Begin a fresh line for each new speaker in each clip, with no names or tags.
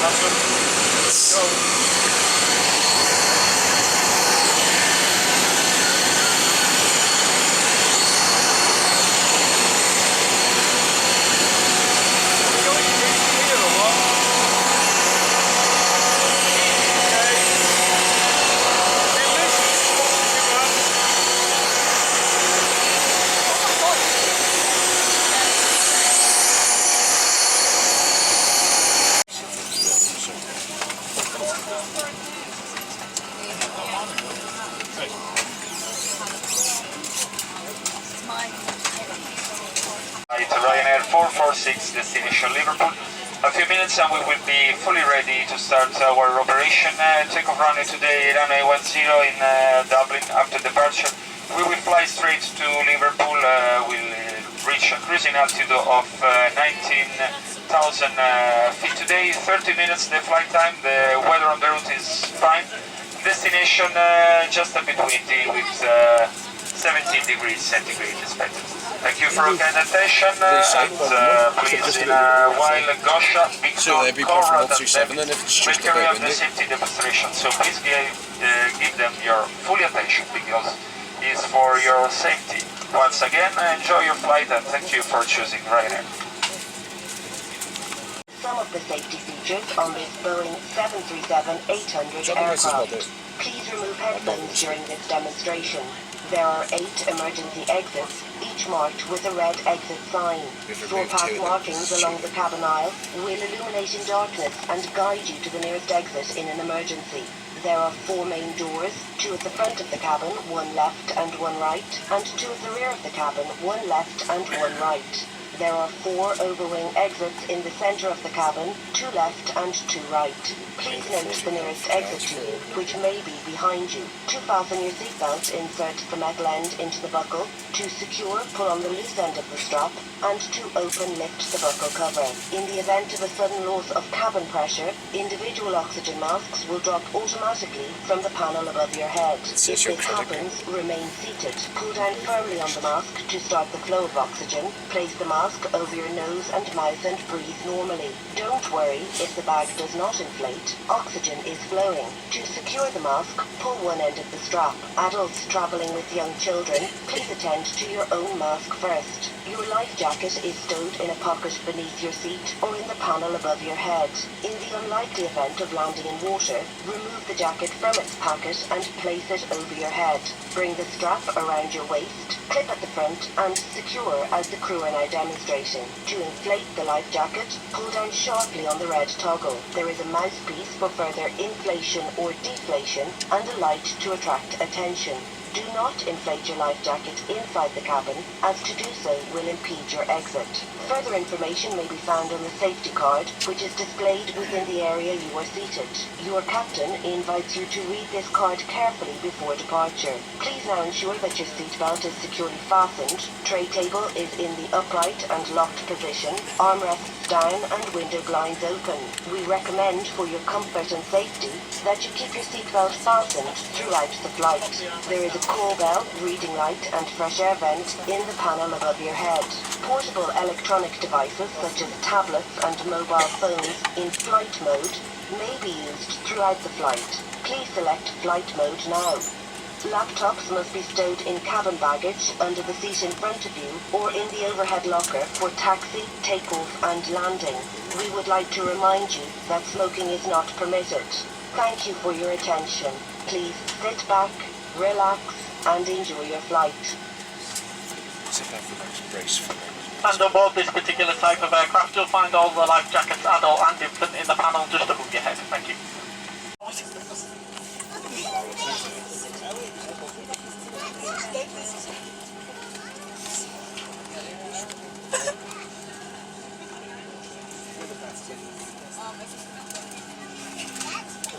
happen. Go.
To Ryanair 446, destination Liverpool. A few minutes and we will be fully ready to start our operation. Takeoff runway today, runway 10 in Dublin. After departure, we will fly straight to Liverpool. We'll reach a cruising altitude of 19,000 feet today. 30 minutes the flight time. The weather on the route is fine. Destination just a bit windy with 17 degrees centigrade expected. Thank you for your kind attention, and please in a while Gosha, Victor, Conrad and David will carry out the safety demonstration, so please give them your full attention because it's for your safety. Once again, enjoy your flight and thank you for choosing Ryanair.
Some of the safety features on this Boeing 737-800 aircraft. Please remove headphones during this demonstration. There are 8 emergency exits, each marked with a red exit sign. Floor path markings along the cabin aisle will illuminate in darkness and guide you to the nearest exit in an emergency. There are 4 main doors, 2 at the front of the cabin, 1 left and 1 right, and 2 at the rear of the cabin, 1 left and 1 right. There are 4 overwing exits in the center of the cabin, 2 left and 2 right. Please note the nearest exit to you, which may be behind you. To fasten your seatbelt, insert the metal end into the buckle. To secure, pull on the loose end of the strap, and to open, lift the buckle cover. In the event of a sudden loss of cabin pressure, individual oxygen masks will drop automatically from the panel above your head. If this happens, remain seated. Pull down firmly on the mask to start the flow of oxygen. Place the mask over your nose and mouth and breathe normally. Don't worry if the bag does not inflate. Oxygen is flowing. To secure the mask, pull one end of the strap. Adults traveling with young children, please attend to your own mask first. Your life jacket is stowed in a pocket beneath your seat or in the panel above your head. In the unlikely event of landing in water, remove the jacket from its packet and place it over your head. Bring the strap around your waist, clip at the front and secure as the crew are now demonstrating. To inflate the life jacket, pull down sharply on the red toggle. There is a mouthpiece for further inflation or deflation and a light to attract attention. Do not inflate your life jacket inside the cabin, as to do so will impede your exit. Further information may be found on the safety card, which is displayed within the area you are seated. Your captain invites you to read this card carefully before departure. Please now ensure that your seatbelt is securely fastened, tray table is in the upright and locked position, armrests down and window blinds open. We recommend for your comfort and safety that you keep your seatbelt fastened throughout the flight. There is a call bell, reading light and fresh air vent in the panel above your head. Portable electronic devices such as tablets and mobile phones in flight mode may be used throughout the flight. Please select flight mode now. Laptops must be stowed in cabin baggage under the seat in front of you or in the overhead locker for taxi, takeoff and landing. We would like to remind you that smoking is not permitted. Thank you for your attention. Please sit back, relax and enjoy your flight.
And on board this particular type of aircraft, you'll find all the life jackets, adult and infant, in the panel just above your head. Thank you.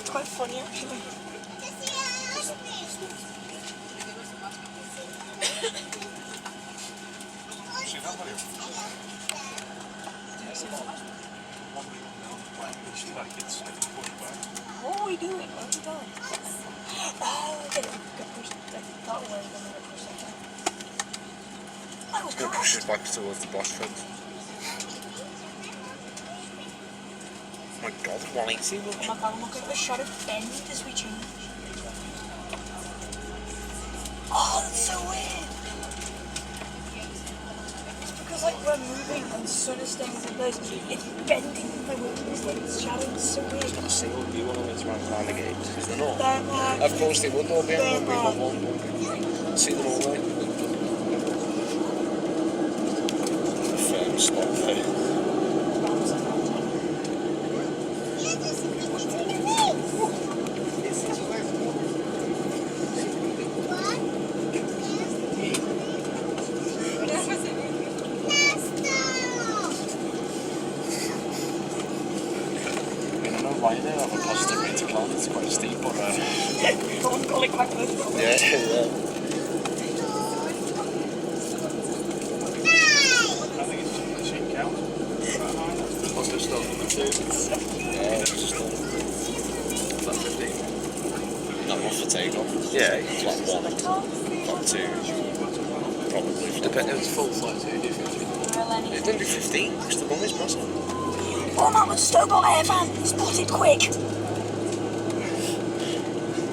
It's quite funny actually.
What are we doing? Where are we going? Oh, okay. Get pushed. I thought we were going to get pushed like that. Oh,
It's going to push us back towards the boss fence. my god, 180
Oh
much.
my god, I'm looking at the shadow bend as we change. Oh, that's so weird. It's because like we're moving and the sun is staying in place. It's bending the wind. It's like it's shadow. It's so weird.
It's got a single view on them, it's right behind the gates. Is there not?
They're like,
Of course they would all be on we got one, but see them all there. Firm spot there. Ryanair have a positive rate of climb, it's quite steep, but
don't call it quite good.
yeah. Positive stuff on the two. Yeah, it's just flat 15. No, not for takeoff. Yeah, flat 1, flat 2. Probably. Depends, it's full flight 2, do 15. It's only 15, because the bum is massive.
Oh man, with Stowball Airman, spotted quick.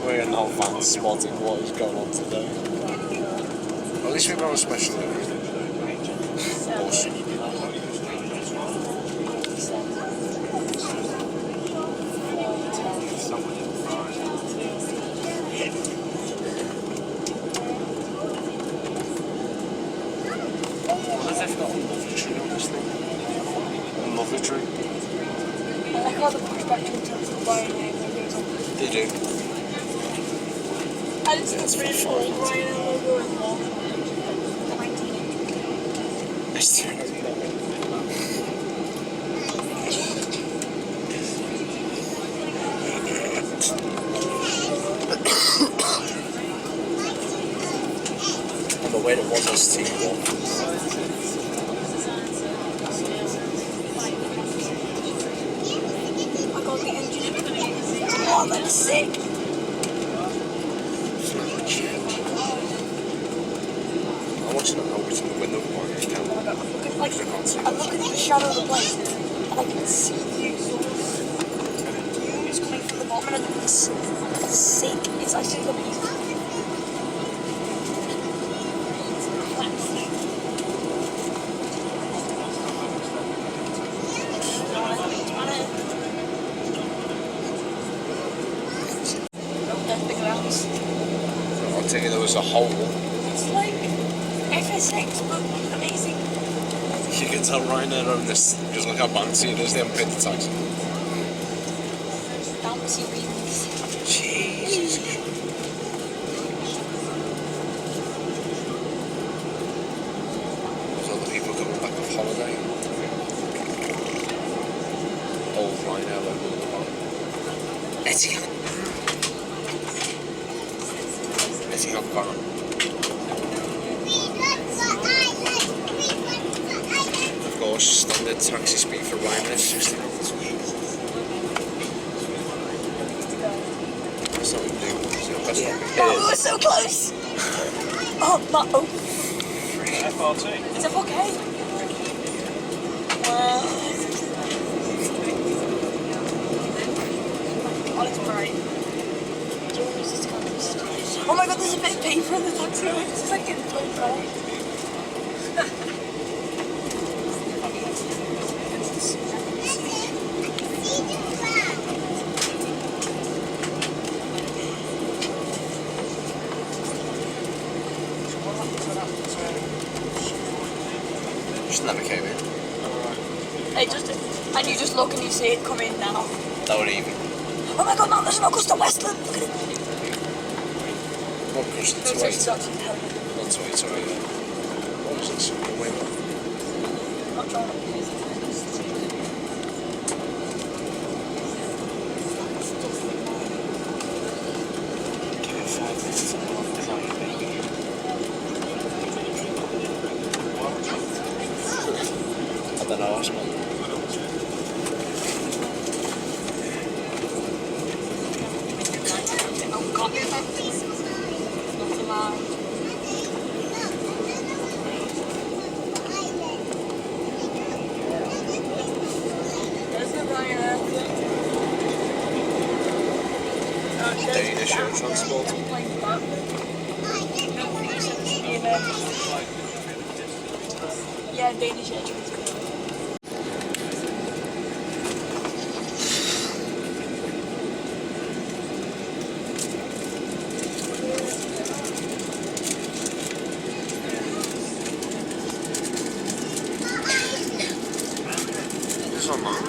We're in no fans spotting what is going on today. At least we've got a special livery. Or should you be like what if they've got a lavatory on this thing? A lavatory?
I like how the pushback to the Ryanair goes on.
They do.
And it's the really cool Ryanair logo as well.
It's too on the way that was us T1.
I got the engine. Oh, that's sick.
I'm watching it out in the window of my camera.
Like, I'm looking at the shadow of the plane, and I can see the exhaust fumes coming from the bottom, and it's sick. It's actually amazing.
I'll tell you there was a hole.
It's like FSX, but amazing.
You can tell Ryanair own this because look how bouncy it is. They haven't paid the tax.
Bouncy wings.
Jesus. There's other people coming back off holiday. Old Ryanair logo at the bottom. Etihad. Etihad van. Of course, standard taxi speed for Ryanair 60 knots. That's not what we do. That's what
Oh, we were so close! Oh, not oh.
FRT.
It's a 4K. Wow. Oh, it's bright. Oh my god, there's a bit of paper in the taxi. It's just like getting blown bright.
Just never came in.
And you just look and you see it come in now.
That would even.
Oh my god, no, there's no Augusta Westland. Look at it.
What goes to
Those are
280?
such intelligent.
Not 280. What was this? Wait.
Not trying to
Give it 5 minutes and I'll design it, baby. I don't know, what's my...
Oh god, not allowed. There's the Ryanair.
Danish air transport.
Yeah, Danish air transport.
It's on that.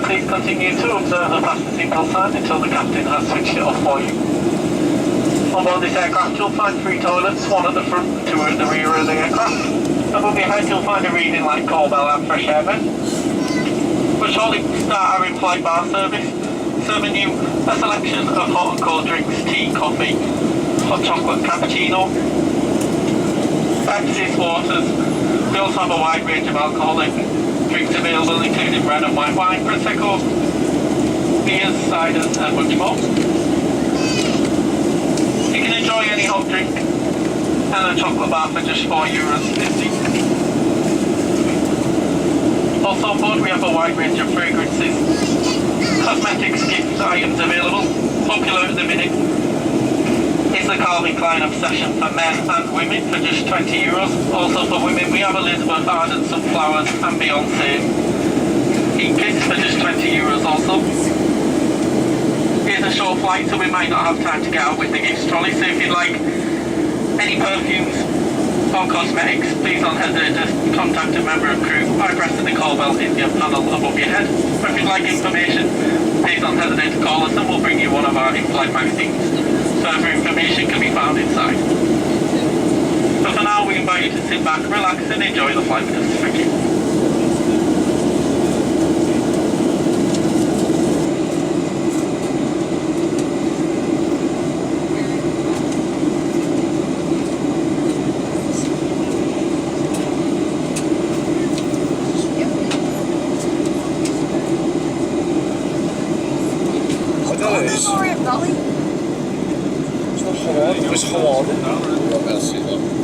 Please continue to observe the fasten seatbelt sign until the captain has switched it off for you. On board this aircraft you'll find 3 toilets, 1 at the front and 2 at the rear of the aircraft. Above your head you'll find a reading light, call bell and fresh air vent. We'll shortly start our in-flight bar service, serving you a selection of hot and cold drinks, tea, coffee, hot chocolate cappuccino, Pepsis, waters. We also have a wide range of alcoholic drinks available, including red and white wine, prosecco, beers, ciders and much more. You can enjoy any hot drink and a chocolate bar for just €4.50. Also on board we have a wide range of fragrances, cosmetics, gift items available. Popular at the minute is the Calvin Klein Obsession for men and women for just €20. Also for women we have Elizabeth Arden Sunflowers and Beyonce Heat Kits for just €20 also. It's a short flight so we might not have time to get out with the gifts trolley, so if you'd like any perfumes or cosmetics, please don't hesitate to contact a member of crew by pressing the call bell in your panel above your head. Or if you'd like information, please don't hesitate to call us and we'll bring you one of our in-flight magazines. Further information can be found inside. So for now we invite you to sit back, relax and enjoy the flight with us. Thank you.
one was Hawaii. You won't be able to see that.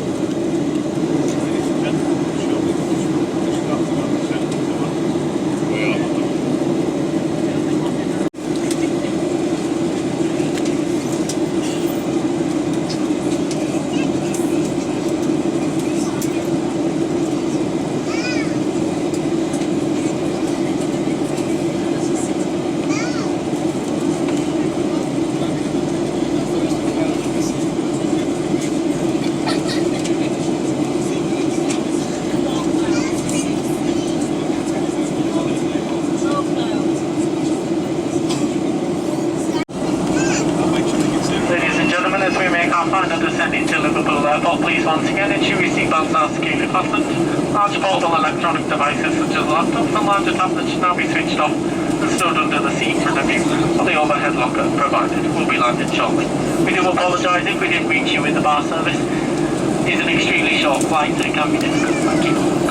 Descending to Liverpool Airport, please once again ensure your seatbelts are securely fastened. Large portable electronic devices such as laptops and larger tablets should now be switched off and stored under the seat in front of you, or the overhead locker provided will be landed shortly. We do apologise if we didn't reach you with the bar service. It is an extremely short flight, so it can be difficult. Thank you.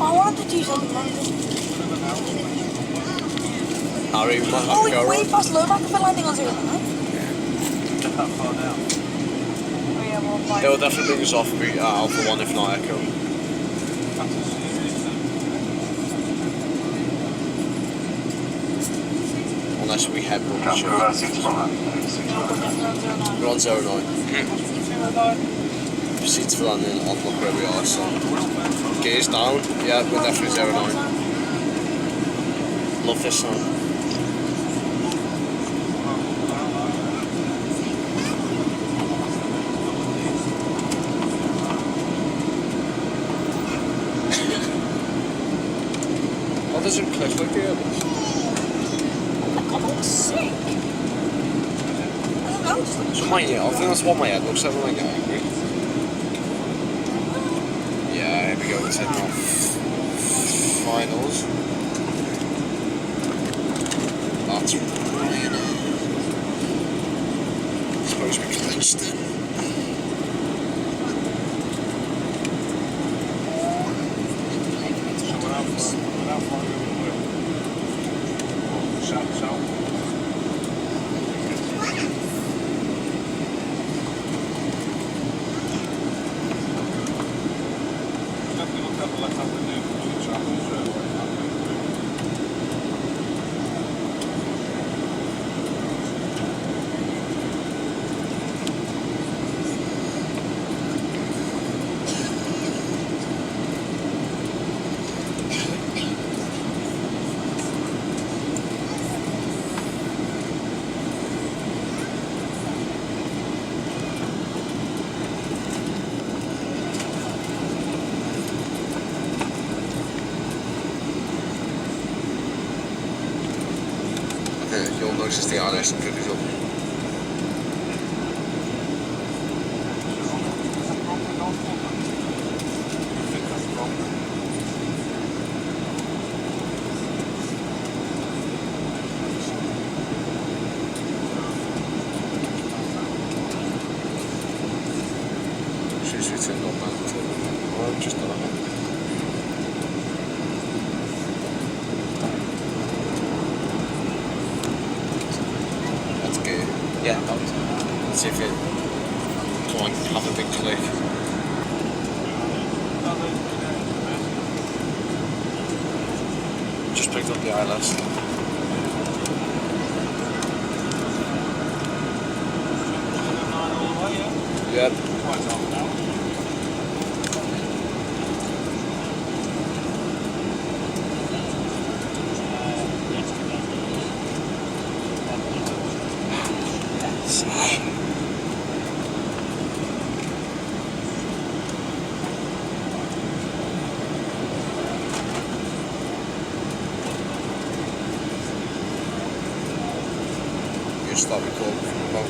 I wanted to do something.
Harry, we might have
Oh,
to go
way
around.
past low back for landing on zero, huh?
Just that far down.
Oh yeah, well, fine.
They'll definitely bring us off Alpha 1 if not Echo. Unless we head rubbish. We're on 09. Proceed for landing on look where we are, so gears down, yeah, we're definitely 09. Love this song. What doesn't click like the others?
God, that looks sick. I don't know, just looks
So I think that's what my head looks like when I get angry. Yeah, here we go, it's heading off. Finals. That's Ryanair. I suppose we clinched it. You'll notice the RS and pick it up. Should we turn on that? Or just on that? Yeah, let's see if it come on, have a big click. Just picked up the ILS. Yep. could start recording from the boat.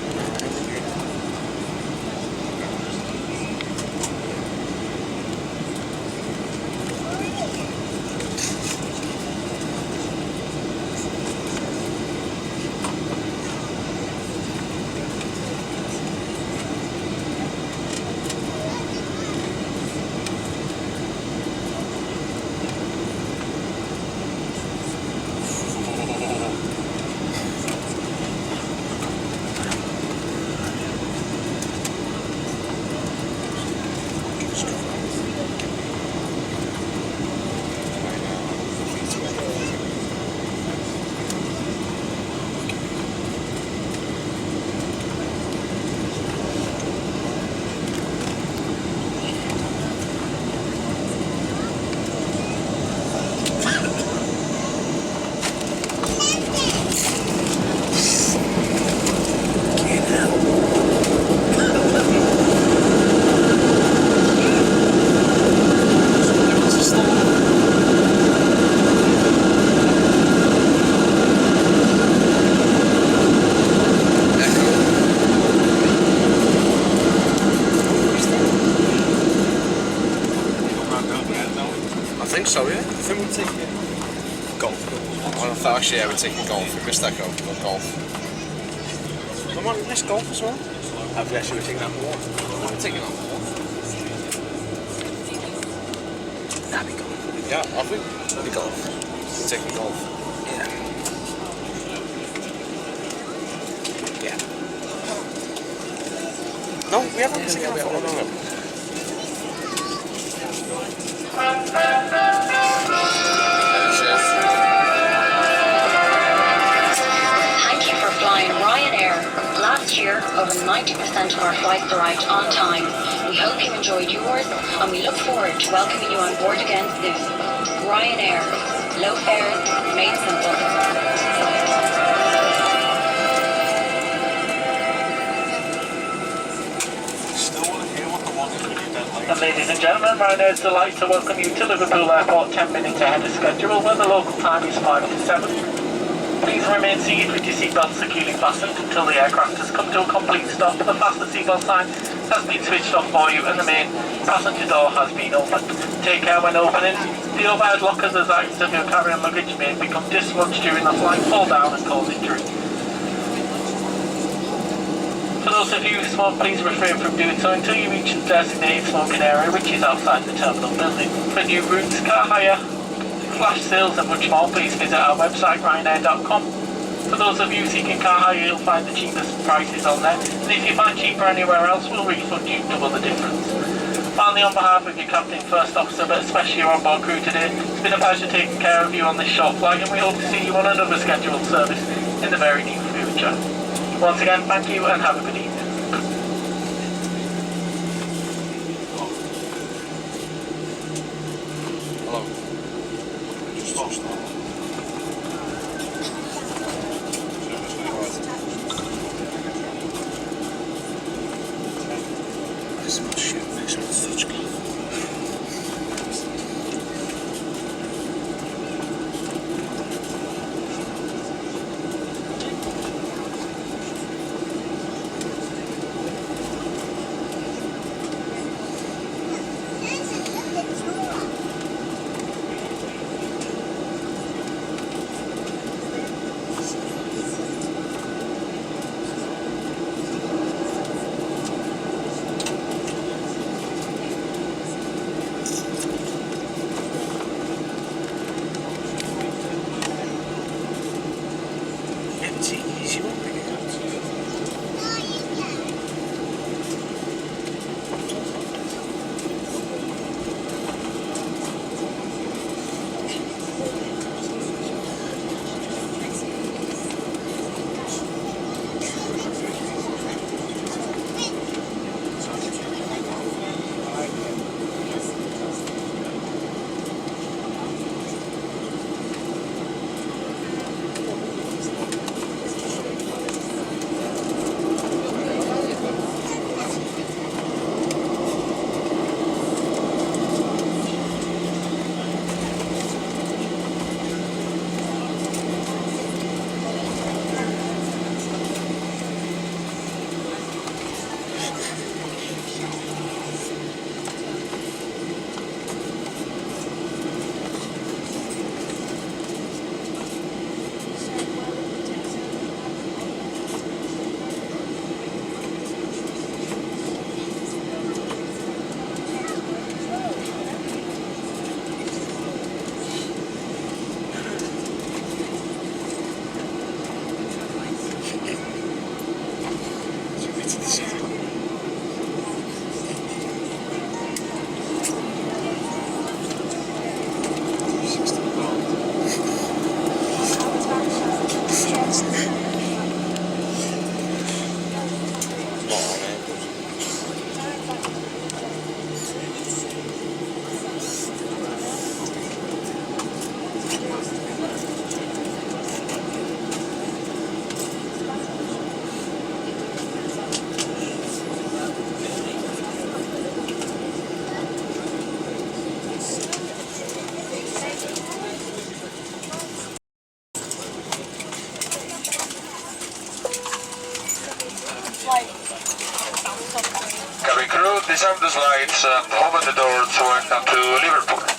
I think so, yeah. I think we're taking golf. I thought actually, yeah, we're taking golf. We missed that golf. Come on, we missed golf as well. Have we actually taken that more? We're taking that more. That'd be golf. Yeah, have we? That'd be golf. We're taking golf. Yeah. Yeah. No, we haven't taken that one. No.
Thank you for flying Ryanair. Last year, over 90% of our flights arrived on time. We hope you enjoyed yours, and we look forward to welcoming you on board again soon. Ryanair. Low fares, made simple.
And ladies and gentlemen, Ryanair is delighted to welcome you to Liverpool Airport 10 minutes ahead of schedule, where the local time is 5 to 7. Please remain seated with your seatbelt securely fastened until the aircraft has come to a complete stop. The fasten seatbelt sign has been switched off for you and the main passenger door has been opened. Take care when opening. The overhead lockers as items of your carry-on luggage may become dislodged during the flight, fall down and cause injury. For those of you who smoke, please refrain from doing so until you reach the designated smoking area, which is outside the terminal building. For new routes, car hire, flash sales and much more, please visit our website ryanair.com. For those of you seeking car hire, you'll find the cheapest prices on there, and if you find cheaper anywhere else, we'll refund you double the difference. Finally, on behalf of your captain, first officer, but especially your onboard crew today, it's been a pleasure taking care of you on this short flight, and we hope to see you on another scheduled service in the very near future. Once again, thank you and have a good evening.
Hello. Just lost that. This is shit, makes me such good.
disarm the slides and open the doors. Welcome to Liverpool.